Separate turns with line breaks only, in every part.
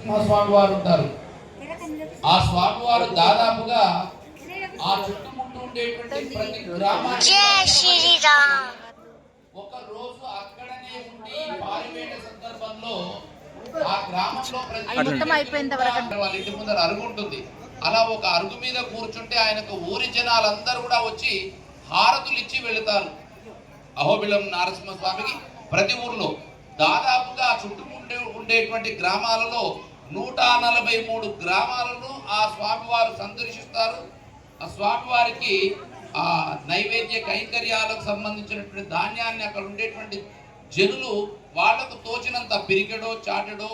మా స్వామివారు ఉంటారు. ఆ స్వామివారు దాదాపుగా ఆ చుట్టుముట్టు ఉండేటువంటి ప్రతి గ్రామానికి ఒక రోజు అక్కడనే ఉండి పారివేట సందర్భంలో ఆ గ్రామంలో వాళ్ళ ఇంటి ముందర అరుగు ఉంటుంది. అలా ఒక అరుగు మీద కూర్చుంటే ఆయనకు ఊరి జనాలందరూ కూడా వచ్చి హారతులు ఇచ్చి వెళుతారు. అహోబిలం నరసింహస్వామికి ప్రతి ఊర్లో దాదాపుగా చుట్టుముండే ఉండేటువంటి గ్రామాలలో 143 గ్రామాలను ఆ స్వామివారు సందర్శిస్తారు. ఆ స్వామివారికి ఆ నైవేద్య కైంకర్యాలకు సంబంధించినటువంటి ధాన్యాన్ని అక్కడ ఉండేటువంటి జనులు వాళ్లకు తోచినంత పిరికెడో చాటడో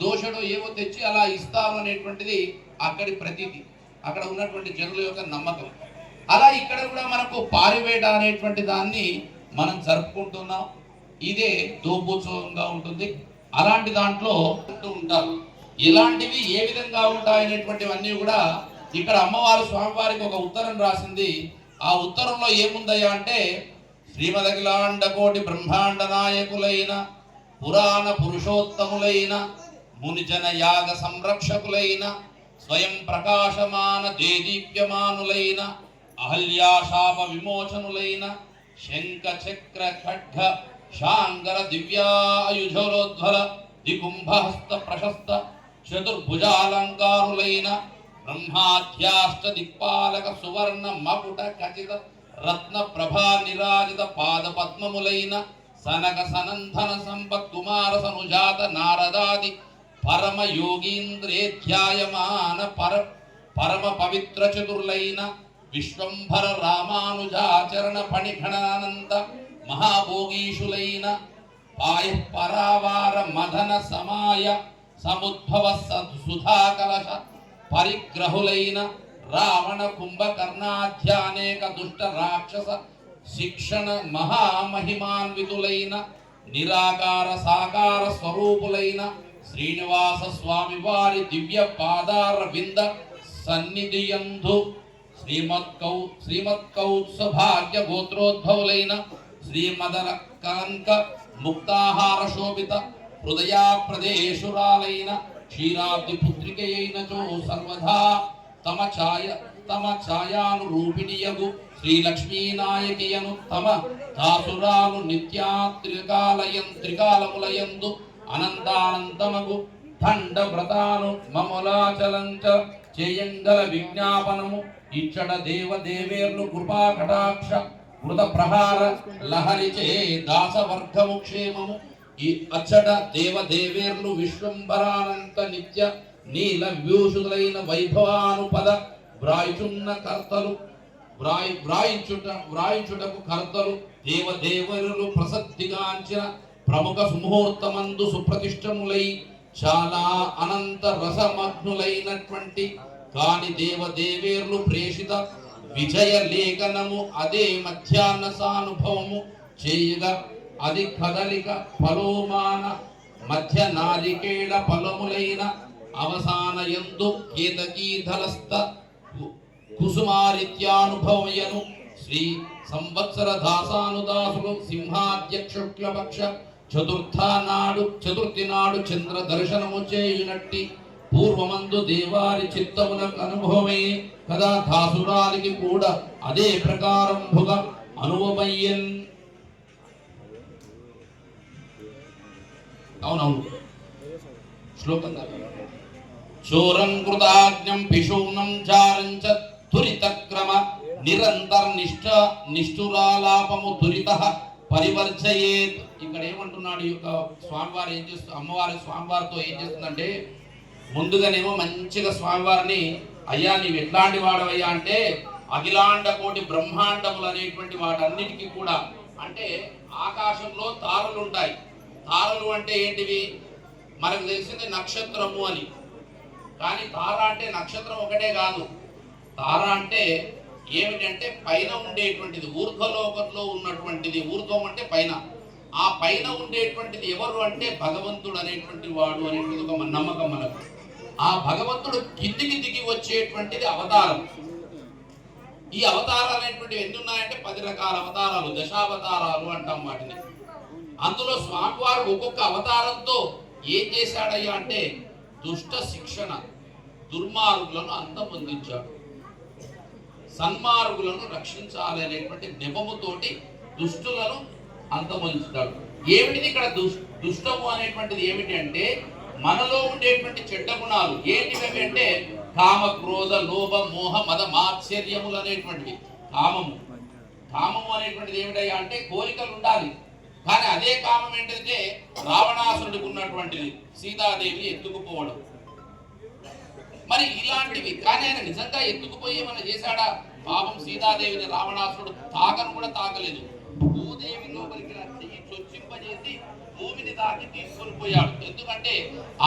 దోషడో ఏవో తెచ్చి అలా ఇస్తారు అనేటువంటిది అక్కడి ప్రతీతి, అక్కడ ఉన్నటువంటి జనుల యొక్క నమ్మకం. అలా ఇక్కడ కూడా మనకు పారివేట అనేటువంటి దాన్ని మనం జరుపుకుంటున్నాం. ఇదే దోపోత్సవంగా ఉంటుంది. అలాంటి దాంట్లో ఉంటారు. ఇలాంటివి ఏ విధంగా ఉంటాయనేటువంటివన్నీ కూడా ఇక్కడ అమ్మవారు స్వామివారికి ఒక ఉత్తరం రాసింది. ఆ ఉత్తరంలో ఏముందయ్యా అంటే, శ్రీమదఖిలాండ కోటి బ్రహ్మాండ నాయకులైన పురాణ పురుషోత్తములైన మునిజన యాగ సంరక్షకులైన స్వయం ప్రకాశమాన దేదీప్యమానులైన అహల్యాశాప విమోచనులైన శంఖ చక్ర ఖడ్గ శాంగర దివ్యాయుధోరోధ్వల దికుంభహస్త ప్రశస్త చతుర్భుజాలంకారులైన బ్రహ్మాధ్యాష్ట దిక్పాలక సువర్ణ మకుట ఖచిత రత్న ప్రభా నిరాజిత పాద పద్మములైన సనక సనందన సంపత్ కుమార సనుజాత నారదాది పరమ యోగీంద్రేధ్యాయమాన పరమ పవిత్ర చతుర్లైన విశ్వంభర రామానుజాచరణ పణిఘనానంద మహాభోగీషులైన పాయ పరావార మదన సమాయ సముద్భవ సుధాకలశ పరిగ్రహులైన రావణ కుంభకర్ణాధ్యానేక దుష్ట రాక్షస శిక్షణ మహామహిమాన్వితులైన నిరాకార సాకార స్వరూపులైన శ్రీనివాస స్వామి వారి దివ్య పాదార వింద సన్నిధియందు శ్రీమత్కౌత్సభాగ్య గోత్రోద్భవులైన శ్రీమదర కాంక ముక్తాహార శోభిత హృదయా ప్రదేశురాలైన క్షీరాబ్ది పుత్రికయైనచో సర్వదా తమ ఛాయానురూపిణియగు శ్రీలక్ష్మీనాయకియను తమ దాసురాలు త్రికాలములయందు అనంతానంతమగు దండ వ్రతాను మమలాచలంచ చేయంగల విజ్ఞాపనము ఇచ్చట దేవేర్లు కృపా కటాక్ష కృత ప్రహార లహరిచే దాసవర్గము క్షేమము అచ్చట దేవేర్లు విశ్వంబరానంత నిత్య నీల వ్యూషులైన వైభవానుపద వ్రాయిచున్న కర్తలు వ్రాయించుటకు కర్తలు దేవదేవరులు ప్రసిద్ధిగాంచిన ప్రముఖ సుముహూర్తమందు సుప్రతిష్టములై చాలా అనంత రసమగ్నులైనటువంటి కాని దేవేర్లు ప్రేషిత విజయ లేఖనము అదే మధ్యాహ్న సానుభవము చేయగా అది కదలిక ఫలోమాన మధ్య నారికేళ ఫలములైన అవసాన యందు కేతకీధలస్త కుసుమారిత్యానుభవయను శ్రీ సంవత్సర దాసానుదాసులు సింహాధ్యక్ష శుక్లపక్ష చతుర్థి నాడు చంద్ర దర్శనము చేయునట్టి పూర్వమందు దేవారి చిత్తములకు అనుభవమే కదా దాసురాలికి కూడా అదే ప్రకారంభుగా అనుభవయ్యన్. అవునవును శ్లోకం చోరం కృతాజ్ఞం పిశూనం చారంచ తురితక్రమ నిరంతర నిష్ఠురాలాపము దురిత పరివర్జయేత్. ఇక్కడ ఏమంటున్నాడు ఈ యొక్క స్వామివారు ఏం చేస్తూ అమ్మవారి స్వామివారితో ఏం చేస్తుందంటే, ముందుగానేమో మంచిగా స్వామివారిని అయ్యా నీవు ఎట్లాంటి వాడవయ్యా అంటే అఖిలాండ కోటి బ్రహ్మాండములు అనేటువంటి వాటన్నిటికీ కూడా, అంటే ఆకాశంలో తారలు ఉంటాయి. తారలు అంటే ఏంటివి మనకు తెలిసింది నక్షత్రము అని. కానీ తార అంటే నక్షత్రం ఒకటే కాదు. తార అంటే ఏమిటంటే పైన ఉండేటువంటిది, ఊర్ధ్వలోకంలో ఉన్నటువంటిది. ఊర్ధ్వం అంటే పైన. ఆ పైన ఉండేటువంటిది ఎవరు అంటే భగవంతుడు అనేటువంటి వాడు అనేటువంటి ఒక నమ్మకం మనకు. ఆ భగవంతుడు కిందికి దిగి వచ్చేటువంటిది అవతారం. ఈ అవతారాలు అనేటువంటివి ఎన్ని ఉన్నాయంటే 10 రకాల అవతారాలు, దశావతారాలు అంటాం వాటిని. అందులో స్వామివారు ఒక్కొక్క అవతారంతో ఏం చేశాడయ్యా అంటే దుష్ట శిక్షణ, దుర్మార్గులను అంతమొందించాడు. సన్మార్గులను రక్షించాలి అనేటువంటి నెపముతోటి దుష్టులను అంతమొందించాడు. ఏమిటిది ఇక్కడ దుష్టము అనేటువంటిది ఏమిటి అంటే మనలో ఉండేటువంటి చెడ్డ గుణాలు ఏంటివి అంటే కామ, క్రోధ, లోభ, మోహ, మద, మాత్సర్యములు అనేటువంటివి. కామము అనేటువంటిది ఏమిటయ్యా అంటే కోరికలు ఉండాలి. కానీ అదే కామం ఏంటంటే రావణాసురుడికి ఉన్నటువంటిది, సీతాదేవిని ఎత్తుకుపోవడం. మరి ఇలాంటివి కానీ ఆయన నిజంగా ఎత్తుకుపోయి ఏమైనా చేశాడా? పాపం సీతాదేవిని రావణాసురుడు తాకను కూడా తాకలేదు. భూదేవి లోపలికి చొచ్చింపజేసి భూమిని తాకి తీసుకొని పోయాడు. ఎందుకంటే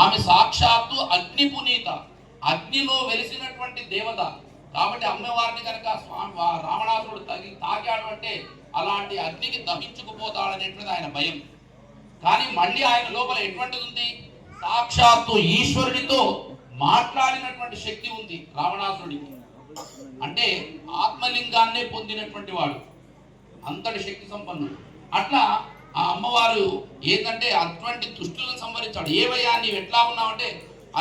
ఆమె సాక్షాత్తు అగ్ని పునీత, అగ్నిలో వెలిసినటువంటి దేవత. కాబట్టి అమ్మవారిని కనుక రావణాసురుడు తాకాడు అంటే అలాంటి అగ్నికి దహించుకుపోతాడనేటువంటిది ఆయన భయం. కానీ మళ్ళీ ఆయన లోపల ఎటువంటిది ఉంది? సాక్షాత్తు ఈశ్వరుడితో మాట్లాడినటువంటి శక్తి ఉంది రావణాసురుడికి. అంటే ఆత్మలింగాన్నే పొందినటువంటి వాడు, అంతటి శక్తి సంపన్నుడు. అట్లా ఆ అమ్మవారు ఏంటంటే అటువంటి దుష్టులను సంహరించాడు. ఏవయ్యా నీవు ఎట్లా ఉన్నావంటే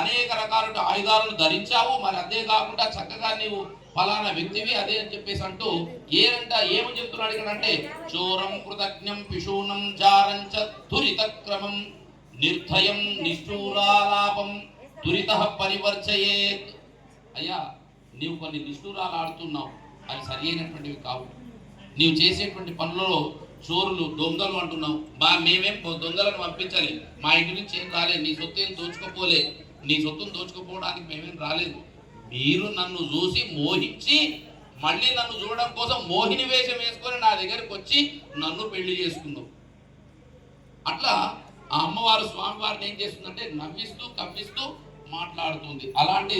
అనేక రకాల ఆయుధాలను ధరించావు, మరి అదే కాకుండా చక్కగా నీవు ఫలానా వ్యక్తివి అదే అని చెప్పేసి అంటూ ఏమని చెప్తున్నాడు ఇక్కడ అంటే చోరం కృతజ్ఞం పిశూనం జారంచ దురిత క్రమం నిర్ధయం నిష్ఠూరాలాపం దురిత పరివర్చయేత్. అయ్యా నీవు కొన్ని నిష్ఠూరాలు ఆడుతున్నావు, అది సరి అయినటువంటివి కావు. నీవు చేసేటువంటి పనులలో చోరులు, దొంగలు అంటున్నావు. మేమేం దొంగలను పంపించాలి, మా ఇంటి నుంచి ఏం రాలేదు, నీ సొత్తు ఏం దోచుకోపోలే, నీ సొత్తును దోచుకుపోవడానికి మేమేం రాలేదు. మీరు నన్ను చూసి మోహించి మళ్ళీ నన్ను చూడడం కోసం మోహిని వేషం వేసుకొని నా దగ్గరికి వచ్చి నన్ను పెళ్లి చేసుకున్నావు. అట్లా ఆ అమ్మవారు స్వామివారిని ఏం చేస్తుందంటే నవ్విస్తూ కవ్విస్తూ మాట్లాడుతుంది. అలాంటి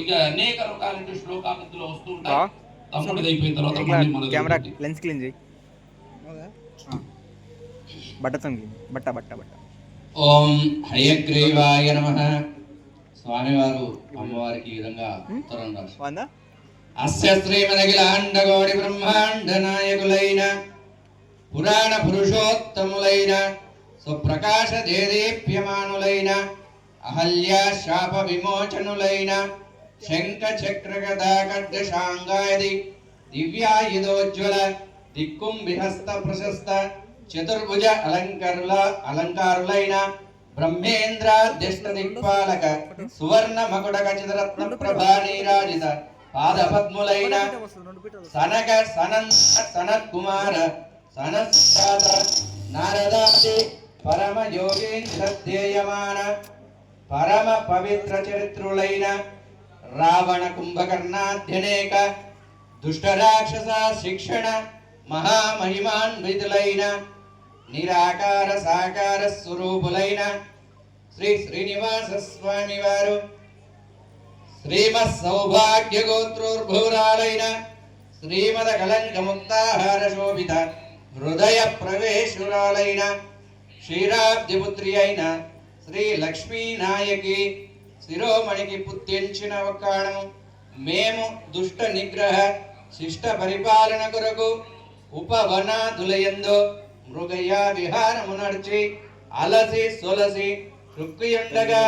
ఇక అనేక రకాల శ్లోకాలు ఇందులో వస్తూ ఉంటాయి. తమ్ముడిది అయిపోయిన తర్వాత
కెమెరా లెన్స్ క్లీన్ చేయి. బట్ట
ఓం హయగ్రీవాయ నమః. స్వామివారు అమ్మవారికి ఈ విధంగా ఉత్తరం రాశారు. అస్య శ్రీమదఖిలాండకోటి బ్రహ్మాండ నాయకులైన పురాణ పురుషోత్తములైన సుప్రకాశ దేదీప్యమానులైన అహల్య శాప విమోచనులైన శంఖ చక్ర గదా ఖడ్గ శాంగాది దివ్యాయుధోజ్వల దిక్కుంభిహస్త ప్రశస్త చతుర్భుజ అలంకారులైన బ్రహ్మేంద్ర దిష్ట దిక్పాలక సువర్ణ మకుడ ఖచ్చితరత్న ప్రభానీరాజిత పాదపద్ములైన సనక సనత్ కుమార సనత్సాద నారదాది పరమ యోగేంద్ర ధ్యేయమాన పరమ పవిత్ర చరిత్రులైన రావణ కుంభకర్ణాధ్యనేక దుష్టరాక్షస శిక్షణ మహామహిమాన్వితులైన నిరాకార సాకార స్వరూపులైన శ్రీ శ్రీనివాస స్వామి వారు శ్రీమత్ సౌభాగ్య గోత్రోద్భూరాలైన శ్రీమద కలంక ముక్తాహార శోభిత హృదయ ప్రవేశురాలైన క్షీరాబ్ది పుత్రి అయిన శ్రీ లక్ష్మీ నాయకి శిరోమణికి పుత్తించిన ఒక్కాణము మేము దుష్ట నిగ్రహ శిష్ట పరిపాలన కొరకు ఉపవనాదులయందు మృగయ విహారము నడిచి అలసి సొలసి శృక్కుయుండగా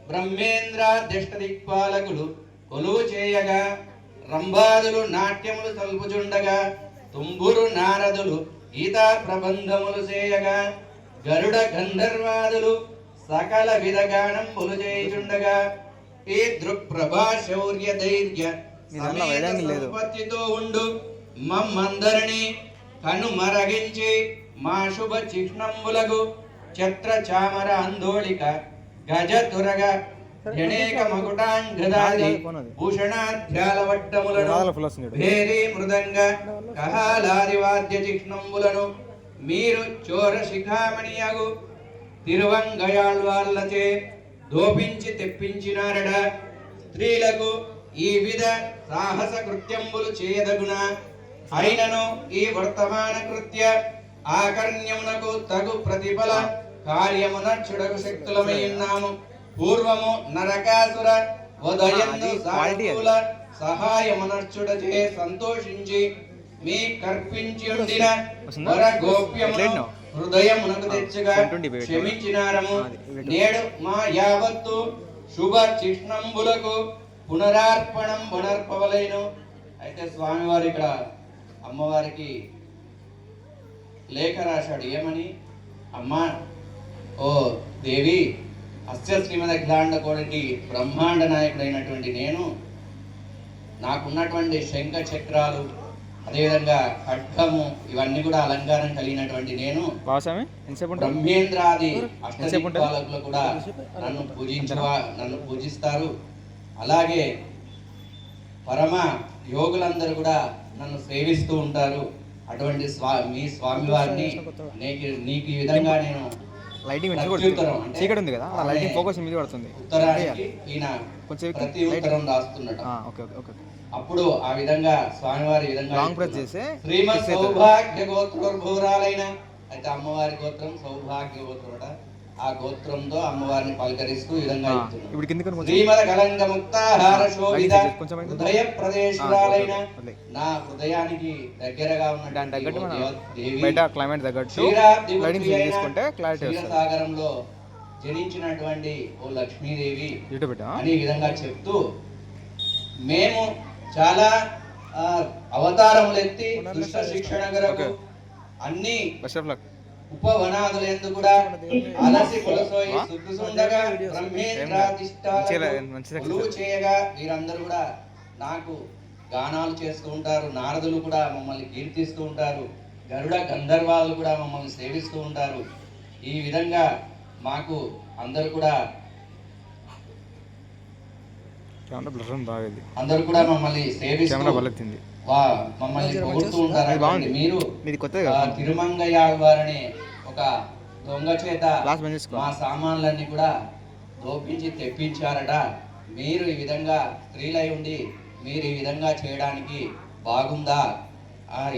బ్రహ్మేంద్ర దిష్ట దిక్పాలకులు కొలువు చేయగా రంభాదులు నాట్యములు తలుపుచుండగా తుంబురు నారదులు గీతా ప్రబంధములు చేయగా గరుడ గంధర్వాదులు సకల విధగానంబులు చేయుచుండగా ఈ దృక్ప్రభా శౌర్య ధైర్య సంపత్తితో ఉండు మమ్మందరిని కనుమరగించి మా శుభ చిహ్నంబులకు ఛత్ర చామర అందోళిక గజ తురగ జనేక మకుటాంగదాది భూషణాధ్యాల వట్టములను భేరీ మృదంగ కహాలాది వాద్య చిహ్నంబులను మీరు చోర శిఖామణియగు తిరువంగయాళ్వార్లచే దోపించి తెప్పించినారడ. స్త్రీలకు ఈ విధ సాహస కృత్యంబులు చేయదగున అయినను ఈ వర్తమాన కృత్య ఆకర్ణ్యమునకు తగు ప్రతిఫల కార్యమున చుడకు శక్తులమై ఉన్నాము. పూర్వము నరకాసుర వదయందు సానుకూల సహాయమునర్చుడచే సంతోషించి మీ కర్పించి ఉండిన వర గోప్యమును హృదయమునకు తెచ్చగా క్షమించినారము. నేడు మా యావత్తు శుభ చిహ్నంబులకు పునరార్పణం పునర్పవలైను. అయితే స్వామివారు ఇక్కడ అమ్మవారికి లేఖ రాశాడు. ఏమని? అమ్మా, ఓ దేవి, అస్య శ్రీమద్ అఖిలాండ కోటి బ్రహ్మాండ నాయకుడైనటువంటి నేను, నాకున్నటువంటి శంఖ చక్రాలు, అదేవిధంగా ఖడ్గము, ఇవన్నీ కూడా అలంకారం కలిగినటువంటి నేను బ్రహ్మేంద్రాది అష్టదిక్పాలకులు కూడా నన్ను పూజిస్తారు. అలాగే పరమ యోగులందరూ కూడా నన్ను సేవిస్తూ ఉంటారు. అటువంటి మీ స్వామివారిని నీకు ఈ విధంగా నేను
చీకటి ఉంది కదా, ఆ లైటింగ్ ఫోకస్ మీద పడుతుంది.
ఉత్తరానికి ఈయన ప్రతి ఉత్తరం రాస్తున్నాడు. అప్పుడు ఆ విధంగా స్వామివారి విధంగా
లాంగ్ ప్రెస్ చేస్తే
శ్రీమద్ సౌభాగ్య గోత్రోద్భూరాలైన, అయితే అమ్మవారి గోత్రం సౌభాగ్య గోత్రమట. ఆ గోత్రంతో అమ్మవారిని పలకరిస్తూ ఈ విధంగా శ్రీమద కళంగ ముక్తాహార శోభిత హృదయ ప్రదేశురాలైన, నా హృదయానికి దగ్గరగా క్షీరసాగరంలో జనించినటువంటి ఓ లక్ష్మీదేవి అని ఈ విధంగా చెప్తూ, మేము చాలా అవతారములు ఎత్తి దుష్ట శిక్షణ కొరకు అన్ని ఉపవనాదులందు కూడా అలసి కొలసోయి సుఖసుండగా బ్రహ్మేంద్రాధిష్టాలు చేయగా వీరందరూ కూడా నాకు గానాలు చేస్తూ ఉంటారు. నారదులు కూడా మమ్మల్ని కీర్తిస్తూ ఉంటారు. గరుడ గంధర్వాలు కూడా మమ్మల్ని సేవిస్తూ ఉంటారు. ఈ విధంగా మాకు అందరూ కూడా మమ్మల్ని సేవిస్తూ మమ్మల్ని పొగుడుతూ ఉంటారు. మీరు తిరుమంగయ్యాళ్వారనే ఒక దొంగ చేత మా సామాన్లన్నీ కూడా దోపించి తెప్పించారట. మీరు ఈ విధంగా స్త్రీలై ఉండి మీరు ఈ విధంగా చేయడానికి బాగుందా,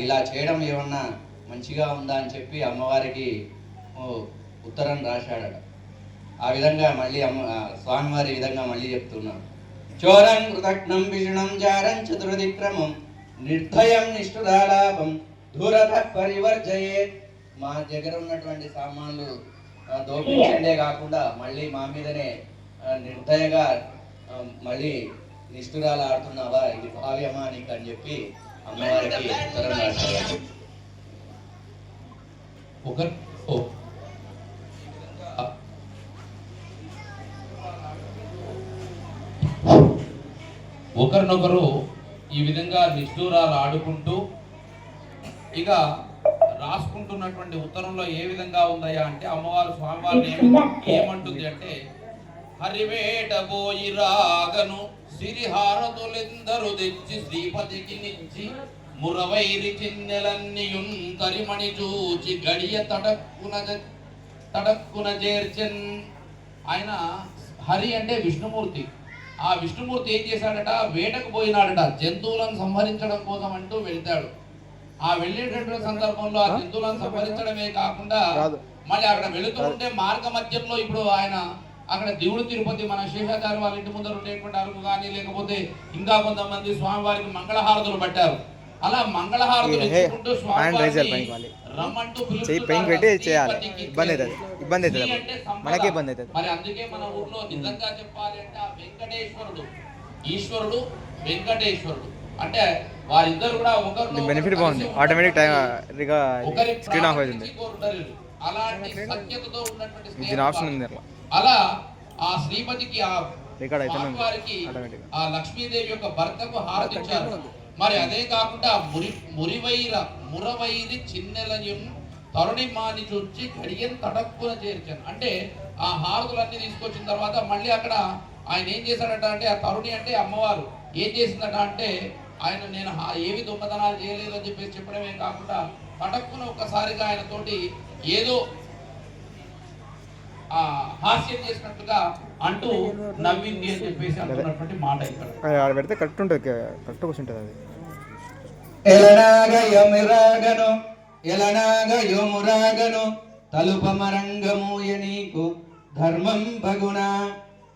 ఇలా చేయడం ఏమన్నా మంచిగా ఉందా అని చెప్పి అమ్మవారికి ఉత్తరం రాశాడట. ఆ విధంగా మళ్ళీ స్వామివారి విధంగా మళ్ళీ చెప్తున్నాను. చోరం కృతజ్ఞం విషణం జారం చతుర్దిక్రమం నిర్భయం నిష్ఠురాలాపం దూరత పరివర్జయే. మా దగ్గర ఉన్నటువంటి సామాన్లు దోపించండే కాకుండా మళ్ళీ మా మీదనే నిర్దయగా మళ్ళీ నిష్ఠురాలు ఆడుతున్నావా, ఇది భావ్యమా నీకు అని చెప్పి అమ్మవారికి ఉత్తరం రాశారు.
ఒకరినొకరు ఈ విధంగా నిష్ఠూరాలు ఆడుకుంటూ ఇక రాసుకుంటున్నటువంటి ఉత్తరంలో ఏ విధంగా ఉందయ్యా అంటే, అమ్మవారు స్వామివారిని ఏమంటుంది అంటే, హరివేట పోయి రాగను సిరిహారతులెందరు తెచ్చి శ్రీపతికి నిచ్చి మురవైరి చిన్నెలన్నీయున్ తరిమణి చూచి గడియ తడక్కున చేర్చెన్. ఆయన హరి అంటే విష్ణుమూర్తి. ఆ విష్ణుమూర్తి ఏం చేశాడట, వేటకు పోయినాడట, జంతువులను సంహరించడం కోసం అంటూ వెళ్తాడు. ఆ వెళ్ళేటటువంటి సందర్భంలో ఆ జంతువులను సంహరించడమే కాకుండా మళ్ళీ అక్కడ వెళుతూ ఉంటే మార్గ మధ్యంలో ఇప్పుడు ఆయన అక్కడ దేవుడు తిరుపతి మన శేషాచార్య వాళ్ళ ఇంటి ముందర ఉండేటువంటి అరుగు కానీ లేకపోతే ఇంకా కొంతమంది స్వామివారికి మంగళహారతులు పట్టారు. అలా మంగళహారతులు ఇచ్చుకుంటూ స్వామివారిని రమ్మంటూ మరి అందుకే మన ఊర్లో నిజంగా చెప్పాలి అంటే ఆ వెంకటేశ్వరుడు, ఈశ్వరుడు వెంకటేశ్వరుడు అంటే వారిద్దరు కూడా
బెనిఫిట్ బాగుంది. ఆటోమేటిక్ స్క్రీన్ ఆఫ్ అవుతుంది.
అలాంటి సత్యతతో ఉన్నటువంటి
ఆప్షన్ ఉంది.
అలా ఆ శ్రీపతికి ఆ స్వామివారికి ఆ లక్ష్మీదేవి యొక్క భర్తకు హారతిచ్చారు. మరి అదే కాకుండా మురవైరి చిన్నెలయం తరుణి మాని చూచి గడియన్ తడక్కున చేర్చాను అంటే ఆ హారతులన్నీ తీసుకొచ్చిన తర్వాత మళ్ళీ అక్కడ ఆయన ఏం చేశాడట అంటే, ఆ తరుణి అంటే అమ్మవారు ఏం చేసిందట అంటే, ఆయన నేను ఏవి దొంగతనాలు చేయలేదు అని చెప్పేసి చెప్పడమే కాకుండా పటక్కున ఒక్కసారిగా ఆయనతోటి ఏదో హాస్యం చేసినట్టుగా అంటూ నవ్వింది అని చెప్పేసి అంటున్నటువంటి మాట ఇక్కడ
పెడితే కరెక్ట్ ఉంటుంది, కరెక్ట్ కూర్చుంటుంది. అది
ఎలనాగయమురాగను తలుపమరంగమూయ నీకు ధర్మం బగుణ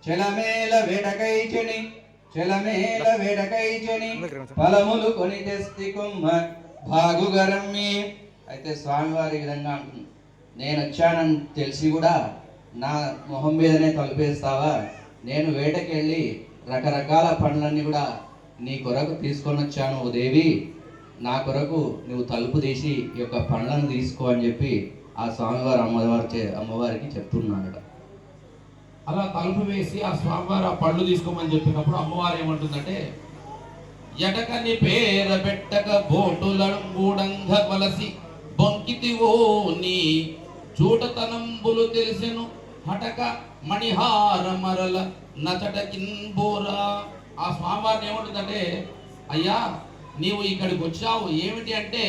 చెలమేల వేడకైచని ఫలములు కొని తెస్తి కుమ్మ భాగుగరమ్మి. అయితే స్వామివారి విధంగా అంటుంది, నేను వచ్చానని తెలిసి కూడా నా మొహం మీదనే తలుపేస్తావా, నేను వేటకెళ్ళి రకరకాల పండ్లన్నీ కూడా నీ కొరకు తీసుకొని వచ్చాను ఓ దేవి, నా కొరకు నువ్వు తలుపు తీసి ఈ యొక్క పండ్లను తీసుకో అని చెప్పి ఆ స్వామివారు అమ్మవారికి చెప్తున్నాడు.
అలా తలుపు వేసి ఆ స్వామివారు ఆ పళ్ళు తీసుకోమని చెప్పినప్పుడు అమ్మవారు ఏమంటుందంటే, ఎటకని పేర పెట్టక బోటులంగూడంగ వలసి బొంకితివో నీ చూటతనంబులు తెలిసెను హటక మణిహార మరల నచటకిన్ బోరా. ఆ స్వామివారిని ఏమంటుందంటే, అయ్యా నీవు ఇక్కడికి వచ్చావు ఏమిటి అంటే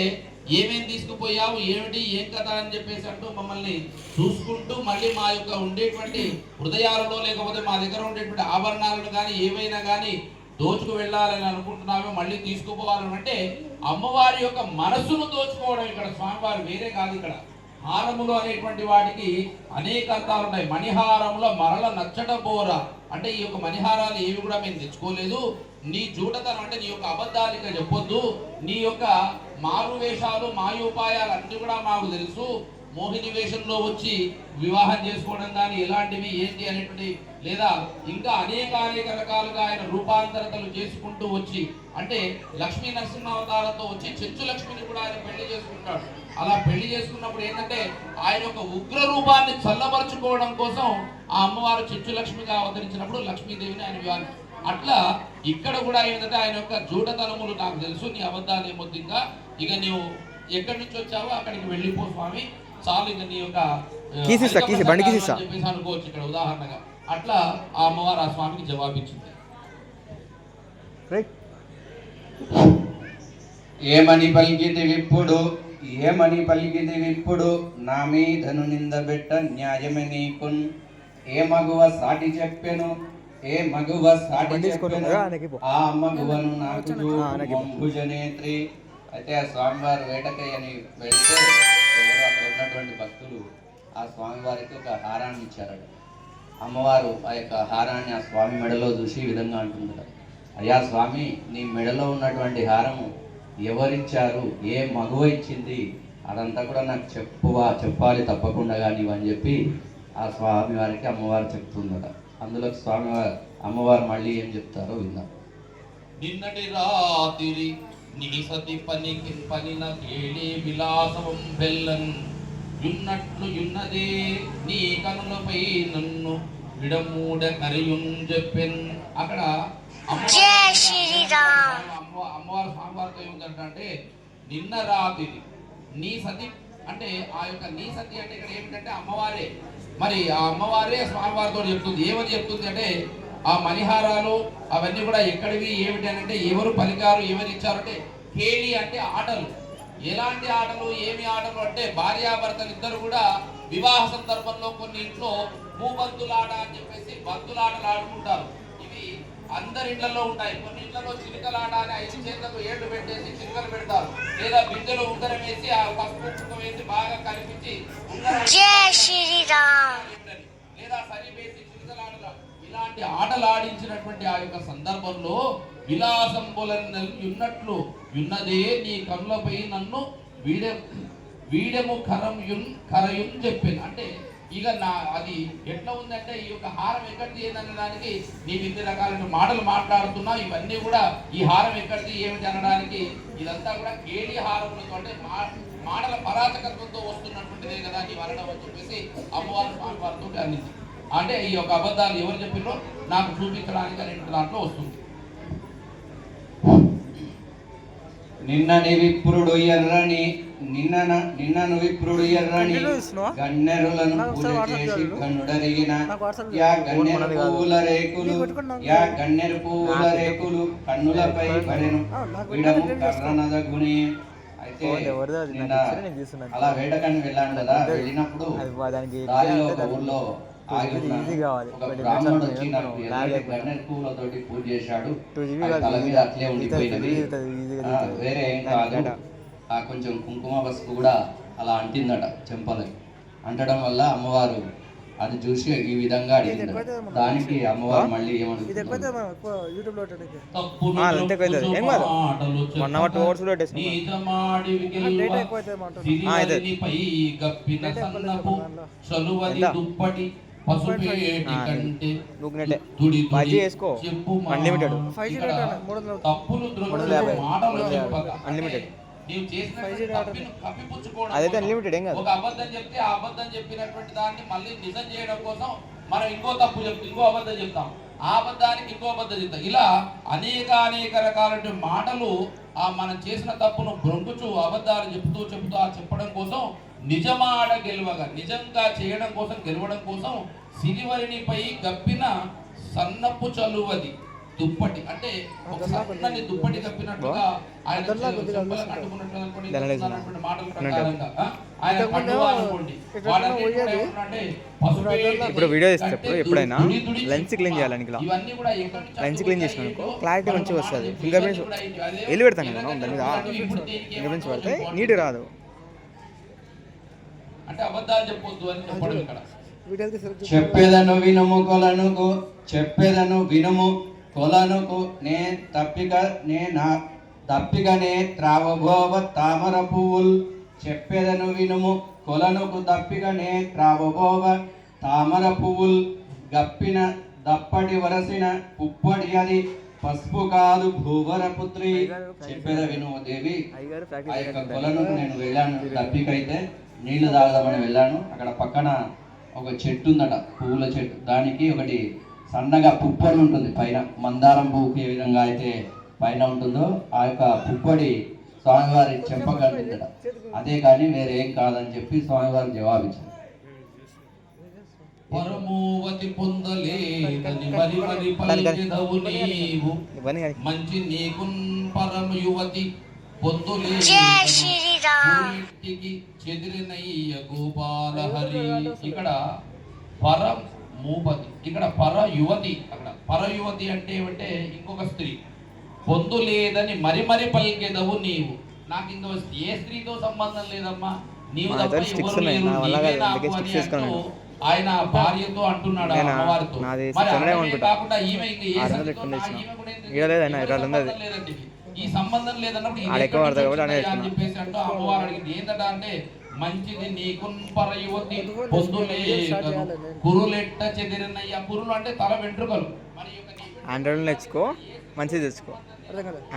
ఏమేం తీసుకుపోయావు ఏమిటి ఏం కదా అని చెప్పేసి అంటూ మమ్మల్ని చూసుకుంటూ మళ్ళీ మా యొక్క ఉండేటువంటి హృదయాలలో లేకపోతే మా దగ్గర ఉండేటువంటి ఆభరణాలను కానీ ఏవైనా కానీ దోచుకు వెళ్ళాలని అనుకుంటున్నామో మళ్ళీ తీసుకుపోవాలని అంటే అమ్మవారి యొక్క మనసును దోచుకోవడం ఇక్కడ స్వామివారు వేరే కాదు. ఇక్కడ హారములు అనేటువంటి వాటికి అనేక అర్థాలు ఉంటాయి. మణిహారములో మరల నచ్చట బోర అంటే ఈ యొక్క మణిహారాలు ఏవి కూడా మేము తెచ్చుకోలేదు, నీ జూటతనం అంటే నీ యొక్క అబద్ధాలు ఇక చెప్పొద్దు, నీ యొక్క మారు వేషాలు మాయోపాయాలు అన్ని కూడా మాకు తెలుసు, మోహిని వేషంలో వచ్చి వివాహం చేసుకోవడం కానీ ఎలాంటివి ఏంటి అనేటువంటి లేదా ఇంకా అనేక రకాలుగా ఆయన రూపాంతరతలు చేసుకుంటూ వచ్చి అంటే లక్ష్మీ నరసింహావతారంతో వచ్చి చెంచు లక్ష్మిని కూడా ఆయన పెళ్లి చేసుకుంటాడు. అలా పెళ్లి చేసుకున్నప్పుడు ఏంటంటే ఆయన యొక్క ఉగ్ర రూపాన్ని చల్లబరుచుకోవడం కోసం ఆ అమ్మవారు చెంచు లక్ష్మిగా అవతరించినప్పుడు లక్ష్మీదేవిని ఆయన వివాహం. అట్లా ఇక్కడ కూడా ఏంటంటే ఆయన యొక్క జూటతనములు నాకు తెలుసు, నీ అబద్ధాలు ఏమొద్దు, ఇంకా ఇక నీవు ఎక్కడి నుంచి వచ్చావో అక్కడికి వెళ్ళిపో స్వామి, చాలు ఇక నీ యొక్క చెప్పేసి అనుకోవచ్చు ఇక్కడ ఉదాహరణగా. అట్లా ఆ అమ్మవారు ఆ స్వామికి జవాబిచ్చింది.
ఏమని పలికిది విప్పుడు నా మీదను నిందబెట్ట న్యాయమే నీకున్, ఏ మగువ సాటి చెప్పెను ఆ మగువను నాకు భుజనేత్రి. అయితే ఆ స్వామివారు వేటకయ్యని వెళ్తే అక్కడ ఉన్నటువంటి భక్తులు ఆ స్వామివారికి ఒక హారాన్ని ఇచ్చారట. అమ్మవారు ఆ యొక్క హారాన్ని ఆ స్వామి మెడలో చూసి ఈ విధంగా అంటుందట, అయ్యా స్వామి నీ మెడలో ఉన్నటువంటి హారము ఎవరిచ్చారు, ఏ మగువ ఇచ్చింది, అదంతా కూడా నాకు చెప్పాలి తప్పకుండా నీవని చెప్పి ఆ స్వామి వారికి అమ్మవారు చెప్తుందట. అందులో అమ్మవారు మళ్ళీ ఏం చెప్తారో విందాం.
నిన్నటి రాత్రి నీ సతి పనిన కేళి విలాసం బెల్లన్ యున్నట్లు యున్నదే నీ కనులపై నన్ను విడమూడ కరియున్ చెప్పెన్. అక్కడ అమ్మవారు స్వామివారితో ఏముందంటే నిన్న రాత్రి నీ సతి అంటే ఆ యొక్క నీ సతి అంటే ఇక్కడ ఏమిటంటే అమ్మవారే. మరి ఆ అమ్మవారే స్వామివారితో చెప్తుంది. ఏమని చెప్తుంది అంటే ఆ మణిహారాలు అవన్నీ కూడా ఎక్కడివి ఏమిటి అని అంటే ఎవరు పలికారు ఎవరు ఇచ్చారంటే కేలి అంటే ఆటలు. ఎలాంటి ఆటలు ఏమి ఆటలు అంటే భార్యాభర్తలు ఇద్దరు కూడా వివాహ సందర్భంలో కొన్ని ఇంట్లో భూబంతులాట అని చెప్పేసి బంతులాటలు ఆడుకుంటారు. ఇవి అందరి ఇళ్లలో ఉంటాయి. కొన్ని ఇళ్లలో చిలుకలాట అని 5 చేతులకు ఏళ్ళు పెట్టేసి చిలుకలు పెడతారు, లేదా బిందెలో ఉంగరం వేసి ఆ పసుపు కుంకుమ వేసి బాగా కలిపించి లేదా సరి వేసి చిలుకలాట ఇలాంటి ఆటలు ఆడించినటువంటి ఆ యొక్క సందర్భంలో విలాసంబులన్నట్లు యున్నదే నీ కనులపై నన్ను వీడెము కరయున్ చెప్పాను. అంటే ఇక నా అది ఎట్లా ఉందంటే ఈ యొక్క హారం ఎక్కడిది ఏందనే దానికి నీవు ఇన్ని రకాలైన మాటలు మాట్లాడుతున్నావు, ఇవన్నీ కూడా ఈ హారం ఎక్కడిది ఏమిటి అనడానికి ఇదంతా కూడా కేడి హారములతో అంటే మాటల పరాచకత్వంతో వస్తున్నటువంటిదే కదా నీ వరణం అని చెప్పేసి అమ్మవారు స్వామి వారితో అందింది. అంటే ఈ యొక్క అబద్ధాలు ఎవరు చెప్పినో నాకు చూపించడానికి అనే దాంట్లో వస్తుంది.
నిన్నను విప్రుడు ఎర్రని గన్నెరులను పూజ చేసి కన్నుడరిగిన గన్నెరు పువ్వుల రేకులు కన్నులపై పడెను విడము కర్రనదగుని. అయితే అలా వేటకని వెళ్ళాను కదా, వెళ్ళినప్పుడు దారిలో ఒక ఊర్లో ఒక బ్రాహ్మణుడు వచ్చి నాకు గన్నెరు పువ్వులతోటి పూజ చేశాడు, తల మీద అట్లే ఉండిపోయినవి, వేరే ఏం కాదు, కొంచెం కుంకుమ పసుపు కూడా అలా అంటిందట చెంపలకి. అంటడం వల్ల అమ్మవారు అది చూసి ఈ విధంగా అడిగింది. దానికి అమ్మవారు మళ్ళీ
పసుపేటి కంటే
నువ్వునట్టే
తుడి
5G వేసుకో అన్లిమిటెడ్
తప్పులు మాటలు చెప్పక
అన్లిమిటెడ్
నీవు చేసిన తప్పును కప్పిపుచ్చుకోవడం
అదైతే
కోసం
అన్లిమిటెడ్ ఏం కాదు
ఒక అబద్ధం చెప్తే ఆ అబద్ధం చెప్పినటువంటి దాన్ని మళ్ళీ నిజం చేయడం కోసం మనం ఇంకో తప్పు చెప్తాం, ఇంకో అబద్ధం చెప్తాం, ఆ అబద్ధానికి ఇంకో అబద్ధం చెప్తాం. ఇలా అనేక రకాల మాటలు ఆ మనం చేసిన తప్పును బ్రొంగుచు అబద్ధాలు చెప్తూ ఆ చెప్పడం కోసం నిజమాడ గెలవగా నిజంగా చేయడం కోసం గెలవడం కోసం సిరివరినిపై గప్పిన సన్నపు చలువది దుప్పటి అంటే ఒక సన్నని దుప్పటి కప్పినట్టుగా ఆయన చెంపలకు కట్టుకున్నటువంటి మాటల ప్రకారంగా ఆయన కండువా అనుకోండి. వాళ్ళని కూడా ఏమంటారంటే పసుపేటి
ఇప్పుడు వీడియో తీసేటప్పుడు ఎప్పుడైనా
దుడి దుడి
లెన్స్ క్లీన్ చేయాలని ఇలా
ఇవన్నీ కూడా ఎక్కడి నుంచి
లెన్స్ క్లీన్ చేసిన అనుకో క్లారిటీ మంచిగా వస్తుంది. ఫింగర్ ప్రింట్స్ వెళ్ళి పెడతాం కదా మనం దాని మీద ఫింగర్ ప్రింట్స్ పడితే నీట్ రాదు.
అంటే అబద్ధాలు చెప్పొద్దు అని చెప్పడం ఇక్కడ.
చెప్పేదను వినుము కొలనుకు చెప్పేదను వినుము కొలనుకు నే దప్పికనే త్రావబోవ తామర పువ్వుల్ చెప్పేదను వినుము కొలనుకు దప్పికనే త్రావబోవ తామర పువ్వుల్ గప్పిన దప్పటి వరసిన పుప్పడి అది పసుపు కాదు భూవర పుత్రి చెప్పేద వినుము దేవి. ఆ యొక్క కొలనుకు నేను వెళ్ళాను, దప్పికైతే నీళ్లు తాగదామని వెళ్ళాను. అక్కడ పక్కన ఒక చెట్టు ఉందట, పువ్వుల చెట్టు. దానికి ఒకటి సన్నగా పుప్పడి ఉంటుంది పైన, మందారం పువ్వుకి ఏ విధంగా అయితే పైన ఉంటుందో ఆ యొక్క పుప్పడి స్వామివారి చెంపగలుగుతుందట. అదే కానీ వేరేం కాదని చెప్పి స్వామివారి జవాబిచ్చారు.
పరమోవతి పొందలేదని మరి మరి పలికెదవు నీవు మంచి నీకున్ పరమ యువతి పొందులేటికి చెదిరినయ్య గోపాల హరి. ఇక్కడ పర మూపతి, ఇక్కడ పర యువతి. అక్కడ పర యువతి అంటే ఏమంటే ఇంకొక స్త్రీ. పొందు లేదని మరి మరి పలికెదవు నీవు. నాకు ఇంకో ఏ స్త్రీతో సంబంధం లేదమ్మా, నీవు తప్ప ఎవరు లేరు, నీవే నాకు అని అంటూ ఆయన భార్యతో అంటున్నాడు అమ్మవారితో. మరి ఆమె కాకుండా ఈమె ఇంకా ఏ స్త్రీతో లేదండి, ఈ సంబంధం లేదన్నప్పుడు అని చెప్పేసి అంటూ అమ్మవారు అడిగింది. ఏంటంట అంటే మంచిది నీకున్ పర యువతి పొందులే కురులెట్ట చెదిరినయ్య. కురులు అంటే తల వెంట్రుకలు. మరి
ఆండ్రాయిడ్ తెచ్చుకో, మంచిది తెచ్చుకో.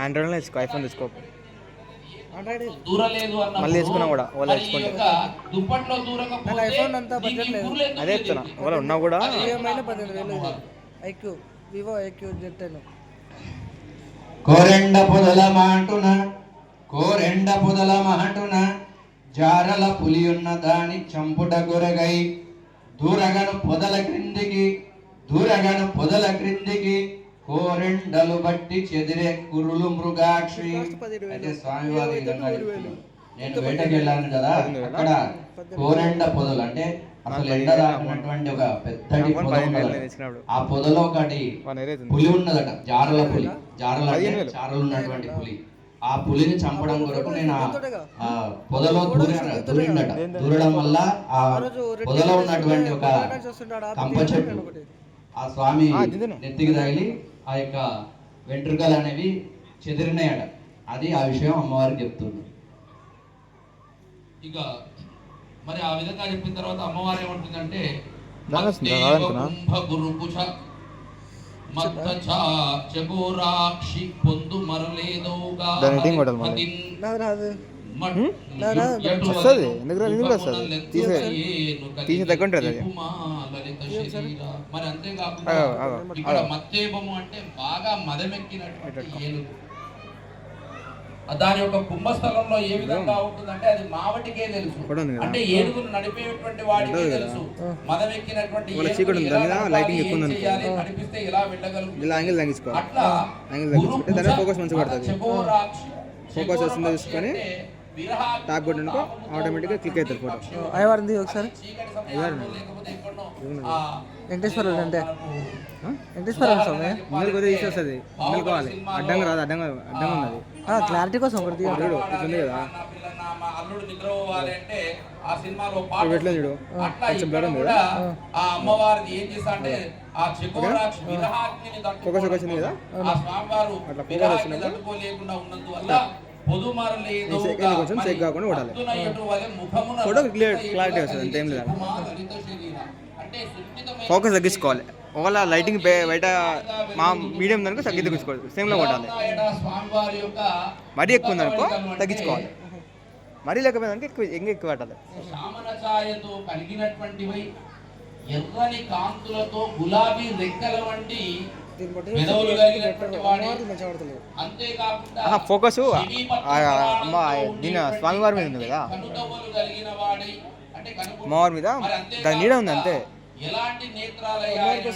ఆండ్రాయిడ్ తెచ్చుకో, ఐఫోన్ తెచ్చుకో.
దూరలేదు అన్న
మళ్ళీ తెచ్చుకున్నా కూడా వాళ్ళు తెచ్చుకుంటే
దుప్పట్లో దూరకపోతే
అదే చెప్తున్నా. వాళ్ళు ఉన్నా కూడా
కోరెండ పొదల మాటున జారల పులియున్న దాని చంపుట గురగై దూరగను పొదల క్రిందికి కోరెండలు బట్టి చెదిరే కురులు మృగాక్షి. అయితే స్వామివారి విధంగా నేను వేటకి వెళ్ళాను కదా, అక్కడ కోరెండ పొదలు అంటే అసలు ఎండ రాకున్నటువంటి ఒక పెద్దటి పొద ఉన్నది. ఆ పొదలో ఒకటి పులి ఉన్నదట, జారల పులి. చారలు ఉన్నటువంటి పులి. ఆ పులిని చంపడం కొరకు నేను ఆ పొదలో దూరిండట. దూరడం వల్ల ఆ పొదలో ఉన్నటువంటి ఒక కంప చెట్టు ఆ స్వామి నెత్తికి తగిలి ఆ యొక్క వెంట్రుకలు అనేవి చెదిరినాయట. అది ఆ విషయం అమ్మవారికి చెప్తుంది.
ఇక మరి ఆ విధంగా చెప్పిన తర్వాత అమ్మవారు ఏమంటుందంటే చకోరాక్షి పొందు మరలేదోగా మరి అంతేకాకుండా ఇక్కడ మత్తేబము అంటే బాగా మదమెక్కినటువంటి ఏనుగు. దాని యొక్క కుంభస్థలంలో ఏ విధంగా ఉంటుందంటే అది మావటికే తెలుసు, అంటే ఏనుగును నడిపేటువంటి వాడికే తెలుసు. మదమెక్కినటువంటి నడిపిస్తే ఎలా వెళ్ళగలుగుతుంది. అట్లా
ఫోకస్ వస్తుందో చూసుకొని టాప్ కొట్టిననుకో ఆటోమేటిక్గా క్లిక్ అవుతుంది ఫోటో.
అయ్యవారింది ఒకసారి వెంకటేశ్వర అంటే వెంకటేశ్వర స్వామి
ముందు కొద్దిగా తీసి వస్తుంది, ముందుకోవాలి. అడ్డంగా రాదు, అడ్డంగా ఉన్నది.
క్లారిటీ కోసం ఒకటి
చూడు ఇట్లుంది కదా,
అల్లుడు నిద్రపోవాలి అంటే ఆ సినిమాలో
ఎట్లా చూడు కొంచెం బ్లర్ ఉంది కదా.
ఆ అమ్మవారిది ఏం చేస్తా అంటే ఆ చకోరాక్షి విరహాగ్నిని
ఫోకస్ వచ్చింది కదా,
ఆ స్వామివారు విరహాగ్ని తట్టుకోలేకుండా ఉన్నందువల్ల
కొంచెం చెక్ కాకుండా కొట్టాలి. ఫోటో క్లారిటీ వస్తుంది, అంతేం లేదు.
అంటే సున్నితమైన
ఫోకస్ తగ్గించుకోవాలి. ఒకవేళ లైటింగ్ బయట మా మీడియం దానికి తగ్గించుకోవాలి, సేమ్లో కొట్టాలి.
స్వామివారి యొక్క
మరీ ఎక్కువ ఉందనుకో తగ్గించుకోవాలి, మరీ లేకపోయిందనుకో ఎక్కువ పెట్టాలి.
శామన ఛాయతో కలిగినటువంటివై ఎర్రని కాంతులతో గులాబీ రెక్కల వంటి పెదవులు కలిగినటువంటి వాడే. అంతేకాకుండా
ఫోకస్
శివీ పట్టు
అమ్మ దీని స్వామివారి మీద ఉంది కదా,
కనుతవ్వలు కలిగిన వాడై అంటే
అమ్మవారి మీద దాని నీడ ఉంది అంతే.
ఎలాంటి నేత్రాలయ్యాయంటే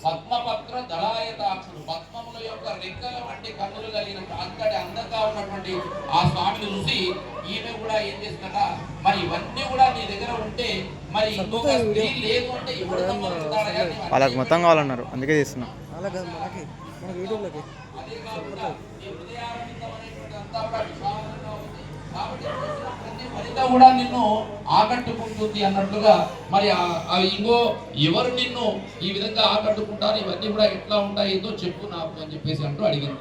పద్మపత్ర దళాయతాక్షుడు, పద్మముల యొక్క రెక్కల వంటి కన్నులు కలిగిన అంతటి అందంగా ఉన్నటువంటి ఆ స్వామిని చూసి ఈమె కూడా ఏం చేస్తుందట, మరి ఇవన్నీ కూడా నీ దగ్గర ఉంటే మరి ఇంకొక స్త్రీ లేదు అంటే ఇప్పుడు
వాళ్ళకి మొత్తం కావాలన్నారు, అందుకే చేస్తున్నాం.
అలా కాదు మనకి యూట్యూబ్లోకి
వనిత కూడా నిన్ను ఆకట్టుకుంటుంది అన్నట్లుగా మరి ఇంకో ఎవరు నిన్ను ఈ విధంగా ఆకట్టుకుంటారు, ఇవన్నీ కూడా ఎట్లా ఉంటాయి ఏదో చెప్పు నాకు అని చెప్పేసి అంటూ అడిగింది.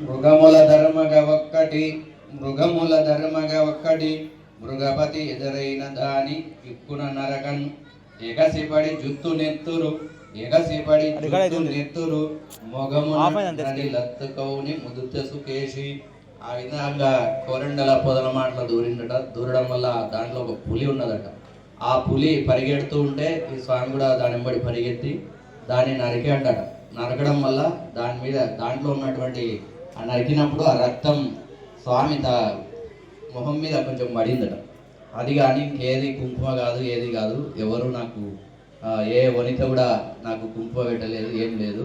మృగముల ధర్మగ ఒక్కటి మృగపతి ఎదురైన దాని ఇక్కున నరకన్ ఎగసిపడి జుత్తు నెత్తురు మొగముని లత్తుకౌని ముదుత సుకేషి. ఆ విధంగా కోరండల పొదల మాటలు దూరడం వల్ల దాంట్లో ఒక పులి ఉన్నదట. ఆ పులి పరిగెడుతూ ఉంటే ఈ స్వామి కూడా దాని వెంబడి పరిగెత్తి దాన్ని నరికాడట. నరకడం వల్ల దాంట్లో ఉన్నటువంటి ఆ నరికినప్పుడు ఆ రక్తం స్వామి మొహం మీద కొంచెం పడిందట. అది కానీ ఇంకేది కుంకుమ కాదు, ఏది కాదు, ఎవరు నాకు ఏ వనిత కూడా నాకు కుంకుమ పెట్టలేదు, ఏం లేదు,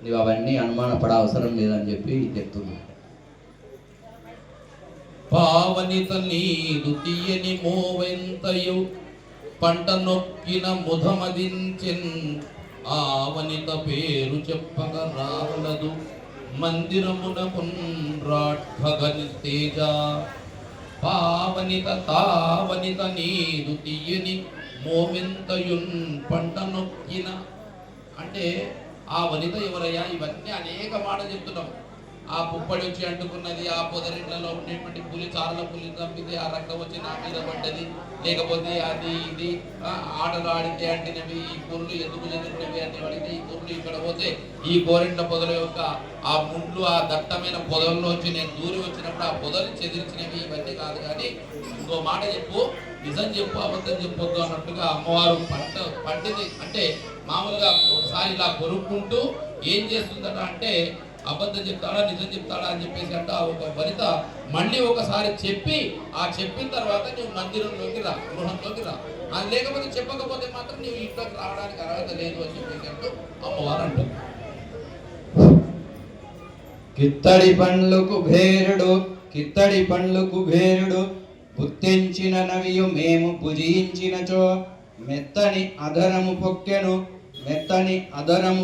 నువ్వు అవన్నీ అనుమానపడ అవసరం లేదని చెప్పి చెప్తున్నాను.
పావనిత నీదు తీయని మోవెంతయు పంట నొక్కిన ముధమదించెన్ ఆవనిత పేరు చెప్పక రావలదు మందిరమున పున్రాట్భగని తేజ. పావనిత తావనిత నీదు తీయని మోవెంతయున్ పంట నొక్కిన అంటే ఆ వనిత ఎవరయ్యా? ఇవన్నీ అనేక మాట చెప్తున్నాం. ఆ పుప్పడి వచ్చి అంటుకున్నది, ఆ పొదరింట్లలో ఉండేటువంటి పులి చారల పులి తప్పితే ఆ రక్తం వచ్చి నా మీద పడ్డది, లేకపోతే అది ఇది ఆటలు ఆడితే అంటినవి, ఈ పుర్లు ఎందుకు చెందినవి అని అడిగితే ఈ పుర్లు ఇక్కడ పోతే ఈ గోరింట్ల పొదల యొక్క ఆ ముండ్లు ఆ దట్టమైన పొదల్లోంచి నేను దూరి వచ్చినప్పుడు ఆ పొదలు చెదిరించినవి ఇవన్నీ కాదు. కానీ ఇంకో మాట చెప్పు, నిజం చెప్పు, అబద్ధం చెప్పొద్దు అన్నట్టుగా అమ్మవారు పంటిది అంటే మామూలుగా ఒకసారి ఇలా కొరుక్కుంటూ ఏం చేస్తుందట అంటే అబద్ధం చెప్తాడా నిజం చెప్తాడా అని చెప్పేసి అంట ఒక వనిత మళ్ళీ ఒకసారి చెప్పి ఆ చెప్పిన తర్వాత నువ్వు మందిరంలోకి రా, గృహంలోకి రా, అది లేకపోతే చెప్పకపోతే మాత్రం నువ్వు ఇంట్లోకి రావడానికి అర్హత లేదు అని చెప్పేసి అంటూ అమ్మవారు అంటుంది.
కిత్తడి పండ్లు కుబేరుడు గుర్తించిన నవియు మేము భుజించినచో మెత్తని అధరము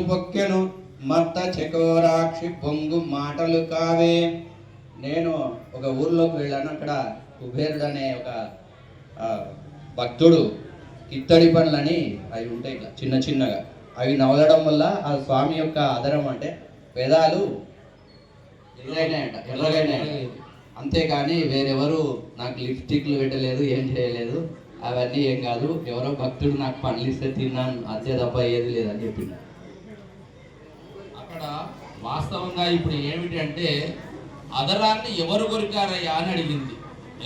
పొక్కెను మత్త చకోరాక్షి పొంగు మాటలు కావే. నేను ఒక ఊర్లోకి వెళ్ళాను. అక్కడ కుబేరుడు అనే ఒక భక్తుడు కిత్తడి పండ్లని అవి ఉంటాయి ఇట్లా చిన్న చిన్నగా, అవి నవలడం వల్ల ఆ స్వామి యొక్క అధరం అంటే పెదాలు ఎర్రగైనాయంట. అంతేకాని వేరెవరు నాకు లిప్స్టిక్లు పెట్టలేదు, ఏం చేయలేదు, అవన్నీ ఏం కాదు, ఎవరో భక్తుడు నాకు పండ్లు ఇస్తే తిన్నాను అంతే తప్ప ఏది లేదని చెప్పిండు.
అక్కడ వాస్తవంగా ఇప్పుడు ఏమిటి అంటే అదరాన్ని ఎవరు కొరికారయ్యా అని అడిగింది.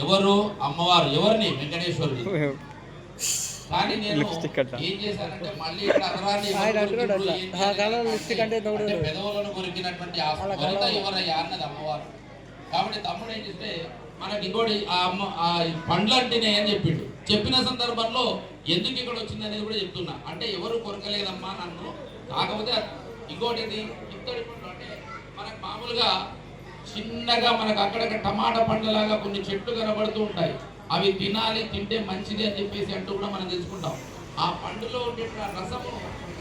ఎవరు? అమ్మవారు. ఎవరిని? వెంకటేశ్వరుడు. కానీ నేను ఏం చేశానంటే మళ్ళీ ఇక్కడ అదరాన్ని పెదవులను కొరికినటువంటి వనిత ఎవరయ్యా అన్నది అమ్మవారు. కాబట్టి తమ్ముడు ఏం చేస్తే మనకి ఇంకోటి ఆ పండ్లు అంటేనే అని చెప్పిండు. చెప్పిన సందర్భంలో ఎందుకు ఇక్కడ వచ్చింది అనేది కూడా చెప్తున్నా. అంటే ఎవరు కొరకలేదమ్మా నన్ను, కాకపోతే ఇంకోటి ఇత్తడి పండ్లు అంటే మనకు మామూలుగా చిన్నగా మనకు అక్కడక్కడ టమాటా పండ్లలాగా కొన్ని చెట్లు కనబడుతూ ఉంటాయి, అవి తినాలి, తింటే మంచిది అని చెప్పేసి అంటూ కూడా మనం తెలుసుకుంటాం. ఆ పండులో ఉండే రసము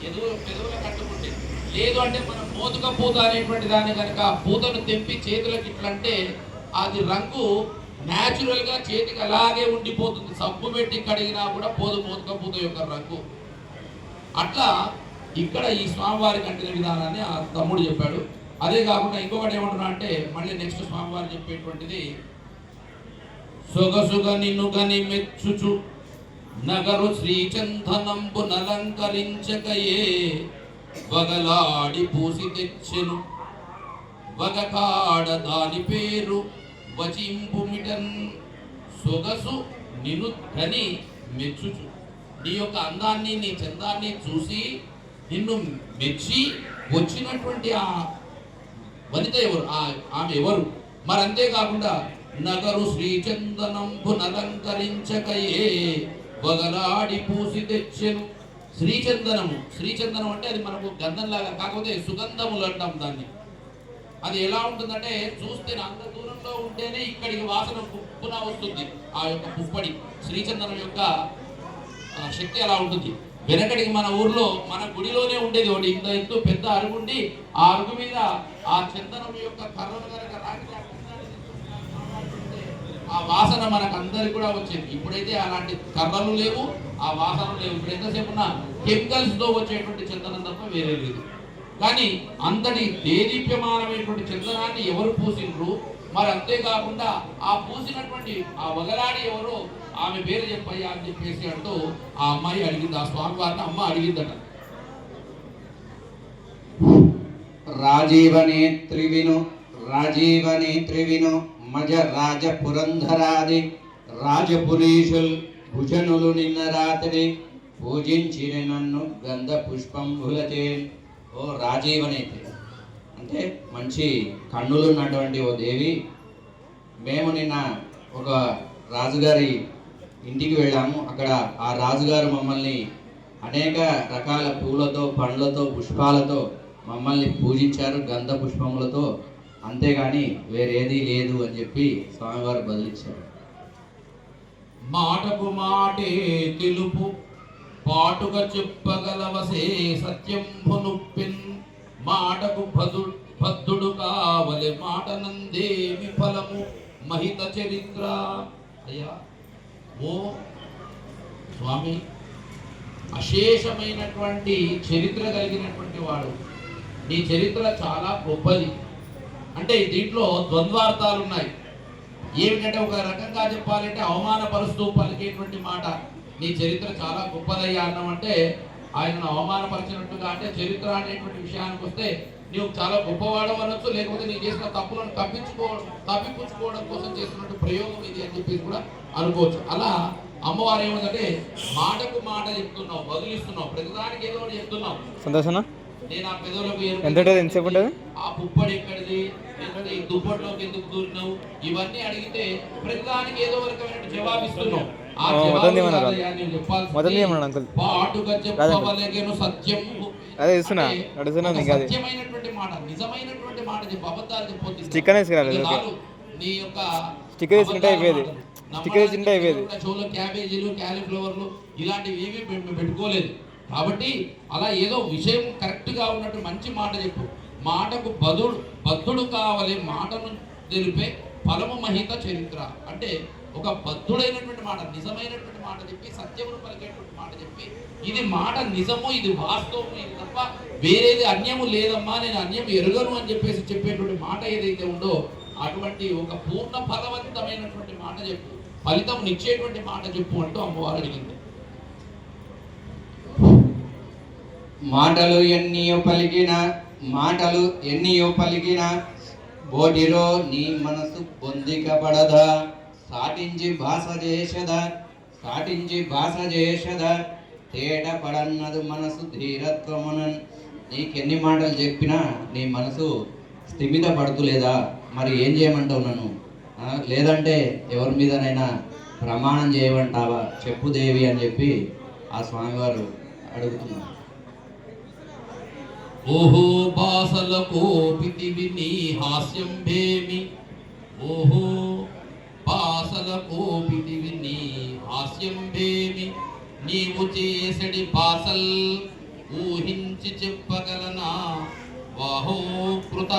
పెదవులకు కట్టుకుంటే లేదు అంటే మనం మోతుక పూత అనేటువంటి దాన్ని కనుక పూతను తెంపి చేతులకు ఇట్లంటే అది రంగు న్యాచురల్గా చేతికి అలాగే ఉండిపోతుంది. సబ్బు పెట్టి కడిగినా కూడా పోదు మోతుక పూత యొక్క రంగు. అట్లా ఇక్కడ ఈ స్వామివారి కంటిన విధానాన్ని ఆ తమ్ముడు చెప్పాడు. అదే కాకుండా ఇంకొకటి ఏమంటున్నా అంటే మళ్ళీ నెక్స్ట్ స్వామివారు చెప్పేటువంటిది సొగసుగా నిన్ను గని మెచ్చుచు నగరు శ్రీచందనంబు నలంకరించకయే వగలాడి పూసి తెచ్చెను వగకాడ దాని పేరు వచింపు మిటన్ సొగసు నిను కని మెచ్చుచు. నీ యొక్క అందాన్ని నీ చందాన్ని చూసి నిన్ను మెచ్చి వచ్చినటువంటి ఆ వనిత ఎవరు, ఆమె ఎవరు? మరి అంతేకాకుండా నగరు శ్రీచందనంబు నలంకరించకయే వగలాడి పూసి తెచ్చెను. శ్రీచందనము, శ్రీచందనం అంటే అది మనకు గంధంలాగా, కాకపోతే సుగంధములు అంటాం దాన్ని. అది ఎలా ఉంటుందంటే చూస్తే అంత దూరంలో ఉంటేనే ఇక్కడికి వాసన పుప్పున వస్తుంది. ఆ యొక్క పుప్పడి శ్రీచందనం యొక్క శక్తి అలా ఉంటుంది. వెనకడికి మన ఊర్లో మన గుడిలోనే ఉండేది ఒకటి, ఇంత ఎత్తు పెద్ద అరుగుండి ఆ అరుగు మీద ఆ చందనం యొక్క కర్రను కనుక రాకి ఆ వాసన మనకు అందరికి కూడా వచ్చేది. ఇప్పుడైతే అలాంటి కర్రలు లేవు, ఆ వాసన లేవు. ఇప్పుడు ఎంతసేపు ఉన్న కెమికల్స్ తో వచ్చేటువంటి చందనం తప్ప వేరే లేదు. కానీ అంతటి దేదీప్యమానమైనటువంటి చందనాన్ని ఎవరు పూసిండ్రు? మరి అంతేకాకుండా ఆ పూసినటువంటి ఆ వగలాడి ఎవరో ఆమె పేరు చెప్పయ్యా అని చెప్పేసి అంటూ ఆ అమ్మాయి అడిగింది, ఆ స్వామివారిని అమ్మ అడిగిందట.
రాజీవనేత్రివిను మజ రాజ పురంధరాది రాజపురీషుల్ భుజనులు నిన్న రాత్రి పూజించిన నన్ను గంధ పుష్పంబులచే. ఓ రాజీవనేత్రి అంటే మంచి కన్నులు ఉన్నటువంటి ఓ దేవి, మేము నిన్న ఒక రాజుగారి ఇంటికి వెళ్ళాము. అక్కడ ఆ రాజుగారు మమ్మల్ని అనేక రకాల పూలతో, పండ్లతో, పుష్పాలతో మమ్మల్ని పూజించారు, గంధ పుష్పములతో. అంతేగాని వేరేది లేదు అని చెప్పి స్వామివారు బదిలిచ్చారు.
మాటకు మాటే తెలుపు పాటుగా చెప్పగలవసే సత్యంభునుప్పిన్ మాటకు బద్ధుడు కావలె మాటనందేమి ఫలము మహిత చరిత్ర. అయ్యా ఓ స్వామి, అశేషమైనటువంటి చరిత్ర కలిగినటువంటి వాడు, నీ చరిత్ర చాలా గొప్పది. అంటే దీంట్లో ద్వంద్వార్థాలు ఉన్నాయి. ఏమిటంటే ఒక రకంగా చెప్పాలంటే అవమానపరుస్తూ పలికేటువంటి మాట, నీ చరిత్ర చాలా గొప్పదయ్యా అన్నామంటే ఆయనను అవమానపరిచినట్టుగా. అంటే చరిత్ర అనేటువంటి విషయానికి వస్తే నీవు చాలా గొప్పవాడు అనొచ్చు, లేకపోతే నీ చేసిన తప్పులను కప్పిపుచ్చుకోవడం కోసం చేసినట్టు ప్రయోగం ఇది అని చెప్పేసి కూడా అనుకోవచ్చు. అలా అమ్మవారు ఏముందంటే మాటకు మాట చెప్తున్నావు, బదులిస్తున్నావు, ప్రతిదానికి ఏదో ఒకటి చెప్తున్నావు.
సంతోషనా?
నేను ఆ పెదవులకు
ఎంతసేపు ఉంటుంది?
ఆ పుప్పడి ఎక్కడిది, ఎక్కడ ఈ దుప్పట్లోకి ఎందుకు దూరినావు, ఇవన్నీ అడిగితే ప్రతిదానికి ఏదో రకమైన జవాబిస్తున్నావు. సత్యమైనటువంటి మాట, నిజమైనటువంటి మాట చెప్పు, అబద్ధాలు చెప్పొద్దు. నీ యొక్క షోలో క్యాబేజీలు, క్యాలీఫ్లవర్లు ఇలాంటివి ఏమీ పెట్టుకోలేదు. కాబట్టి అలా ఏదో విషయం కరెక్ట్ గా ఉన్నట్టు మంచి మాట చెప్పు. మాటకు బద్ధుడు కావాలి, మాటను తెలిపే ఫలము మహిత చరిత్ర. అంటే ఒక బద్ధుడైనటువంటి మాట, నిజమైనటువంటి మాట చెప్పి, సత్యమును పలికేటువంటి మాట చెప్పి, ఇది మాట నిజము, ఇది వాస్తవము, ఇది తప్ప వేరేది అన్యము లేదమ్మా, నేను అన్యం ఎరుగను అని చెప్పేసి చెప్పేటువంటి మాట ఏదైతే ఉందో అటువంటి ఒక పూర్ణ ఫలవంతమైనటువంటి మాట చెప్పు, ఫలితం నిచ్చేటువంటి మాట చెప్పు అంటూ అమ్మవారు అడిగింది.
మాటలు ఎన్నియో పలికిన బోటిలో నీ మనసు పొందికపడదా, సాటించి భాష చేసదా తేట పడన్నదు మనసు ధీరత్వమునన్. నీకెన్ని మాటలు చెప్పినా నీ మనసు స్థిమిత పడుతులేదా? మరి ఏం చేయమంటావు నన్ను? లేదంటే ఎవరి మీదనైనా ప్రమాణం చేయమంటావా? చెప్పు దేవి అని చెప్పి ఆ స్వామివారు అడుగుతున్నారు.
ఓహో బాసల కోపితివి నీ హాస్యం భేమి, ఓహో బాసల కోపితివి నీ హాస్యం భేమి, నీవు చేసడి బాసల్ ఊహించి చెప్పగలనా, వాహోకృత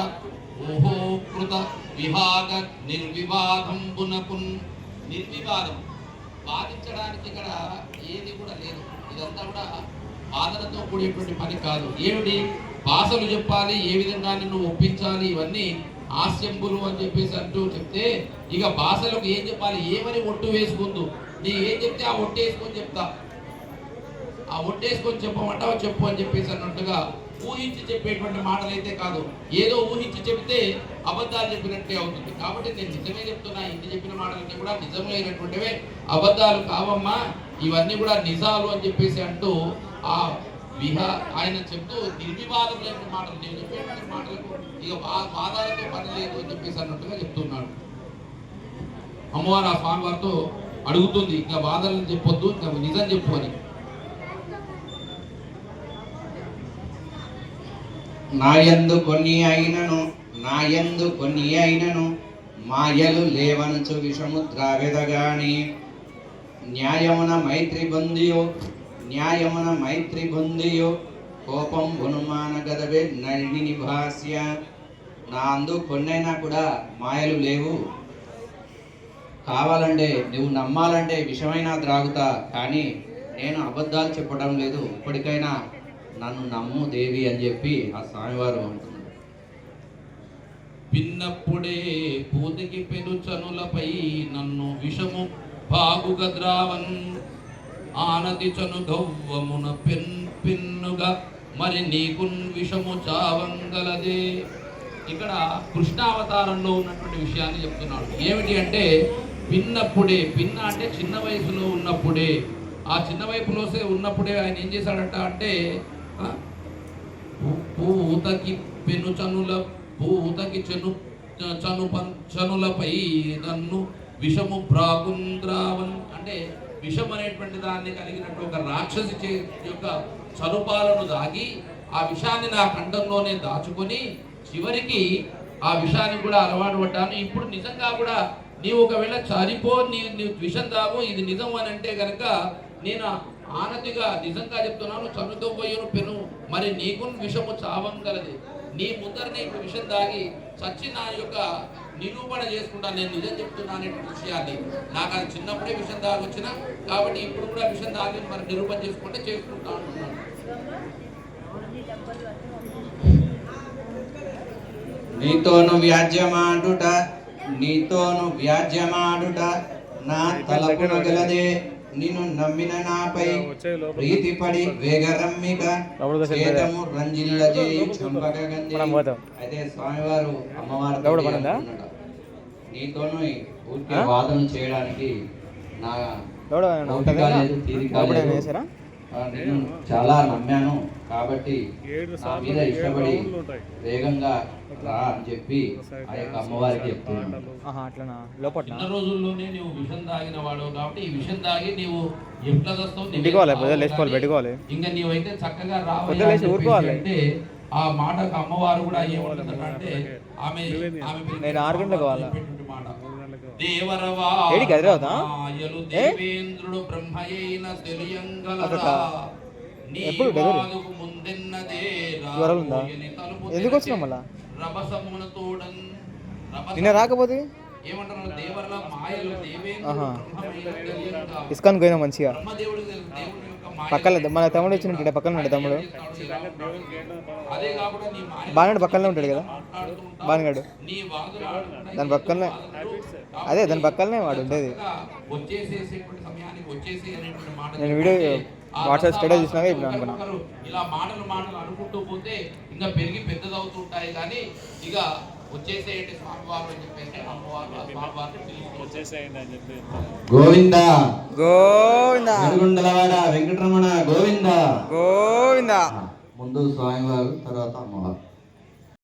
ఓహోకృత విహాగ నిర్వివాదంబునకున్. నిర్వివాదం, బాధించడానికి ఇక్కడ ఏది కూడా లేదు. ఇదంతా కూడా బాధలతో కూడేటువంటి పని కాదు. ఏమిటి భాషలు చెప్పాలి, ఏ విధంగా నిన్ను ఒప్పించాలి, ఇవన్నీ హాస్యంబులు అని చెప్పేసి అంటూ చెప్తే ఇక భాషలకు ఏం చెప్పాలి, ఏమని ఒట్టు వేసుకుందు నీ ఏం చెప్తే ఆ ఒట్టేసుకొని చెప్తా, ఆ ఒట్టేసుకొని చెప్పమంటావా చెప్పు అని చెప్పేసి అన్నట్టుగా ఊహించి చెప్పేటువంటి మాటలు అయితే కాదు. ఏదో ఊహించి చెప్తే అబద్ధాలు చెప్పినట్టే అవుతుంది. కాబట్టి నేను నిజమే చెప్తున్నా, ఇంటి చెప్పిన మాటలన్నీ కూడా నిజమైనటువంటివే, అబద్ధాలు కావమ్మా, ఇవన్నీ కూడా నిజాలు అని చెప్పేసి అంటూ ఆ ఆయన చెప్తూ నిర్వివాదం లేని మాటలు, నేను చెప్పేటువంటి మాటలకు ఇక వాదాలతో పని లేదు అని చెప్పేసి అన్నట్టుగా చెప్తున్నాడు. అమ్మవారు ఆ స్వామివారితో అడుగుతుంది, ఇంకా వాదనలు చెప్పొద్దు, ఇంకా నిజం చెప్పు అని.
నాయందు కొన్ని అయినను మాయలు లేవనుచు విషము ద్రావిదగాని న్యాయమున మైత్రి బొందియో కోపం గుణమాన గదవే నడిని భాస్య. నా అందు కొన్నైనా కూడా మాయలు లేవు, కావాలంటే నువ్వు నమ్మాలంటే విషమైనా ద్రాగుతా, కానీ నేను అబద్ధాలు చెప్పడం లేదు, ఇప్పటికైనా నన్ను నమ్ము దేవి అని చెప్పి ఆ స్వామివారు అంటున్నారు.
పిన్నప్పుడే పూతకి పెను చనులపై నన్ను విషము బాగుగా ద్రావన్ ఆనది చను గవ్వమున పిన్నుగా మరి నీకున్ విషము చావంగలదే. ఇక్కడ కృష్ణావతారంలో ఉన్నటువంటి విషయాన్ని చెప్తున్నాడు. ఏమిటి అంటే పిన్నప్పుడే, పిన్న అంటే చిన్న వయసులో ఉన్నప్పుడే, ఆ చిన్న వయసులో ఉన్నప్పుడే ఆయన ఏం చేశాడట అంటే పూతకి పెను చనుల పూతకి చనులపై నన్ను విషము ప్రాగుంద్రావన్ అంటే విషం అనేటువంటి దాన్ని కలిగినట్టు ఒక రాక్షసి యొక్క చనుపాలను దాగి ఆ విషాన్ని నా కంఠంలోనే దాచుకొని చివరికి ఆ విషాన్ని కూడా అలవాటు పడ్డాను. ఇప్పుడు నిజంగా కూడా నీవు ఒకవేళ చనిపో, నీ విషం దాగు, ఇది నిజం అని అంటే కనుక నేను ఆనతిగా నిజంగా చెప్తున్నాను, చనుతో పోయను పెను మరి నీకు విషము చావంగలది, నీ ముందర నీకు విషం దాగి చచ్చి నా యొక్క నిరూపణ చేసుకుంటా, నేను నిజం చెప్తున్నా అనేటువంటి విషయాన్ని. నాకు అది చిన్నప్పుడే విషం దాగొచ్చిన, కాబట్టి ఇప్పుడు కూడా విషం దాగి మరి నిరూపణ చేసుకుంటే చేసుకుంటా అంటున్నాను.
నీతోను వ్యాజ్యమాడుట నా తలపున గలదే, నిన్ను నమ్మిన నాపై ప్రీతిపడి వేగరమ్మిక చేతము రంజిల్లజేయు చంపకగంది. అయితే స్వామివారు అమ్మవారు నీతోను ఊరికే వాదన చేయడానికి నా తీరిక లేదు, నేను చాలా నమ్మాను, కాబట్టి నా మీద ఇష్టపడి వేగంగా రా అని చెప్పి ఆ యొక్క అమ్మవారికి చెప్తున్నాను.
చిన్న రోజుల్లోనే నీవు విషం తాగిన వాడు కాబట్టి ఈ విషం తాగి నీవు ఎట్లా
పెట్టుకోవాలి,
ఇంకా నీవైతే చక్కగా రావాలి అంటే ఆ మాటకు అమ్మవారు కూడా ఏమంటుందంటే ఆమె దేవేంద్రుడు బ్రహ్మయైన
ఎందుకు వచ్చినా మళ్ళా నిన్న రాకపోతే
ఏమంటారు దేవర్ల మాయలు
ఇస్కాన్ పోయినా మంచిగా పక్కన మన తమ్ముడు వచ్చినట్టు పక్కన ఉన్నాడు తమ్ముడు బాగాడు పక్కనే ఉంటాడు కదా బాగాడు దాని పక్కనే అదే దాని పక్కనే వాడు ఉండేది. నేను వీడియో వాట్సాప్ స్టేటస్ చూసినాక ఇప్పుడు అనుకున్నా
ఇలా మాటలు అనుకుంటూ పోతే ఇంకా పెరిగి పెద్దదవుతుంటాయి, కానీ ఇక వచ్చేసేయండి స్వామివారు అని చెప్పేసి
గోవింద
గోవింద
వెలుగుండలవాడ వెంకటరమణ గోవింద
గోవింద.
ముందు స్వామివారు, తర్వాత అమ్మవారు.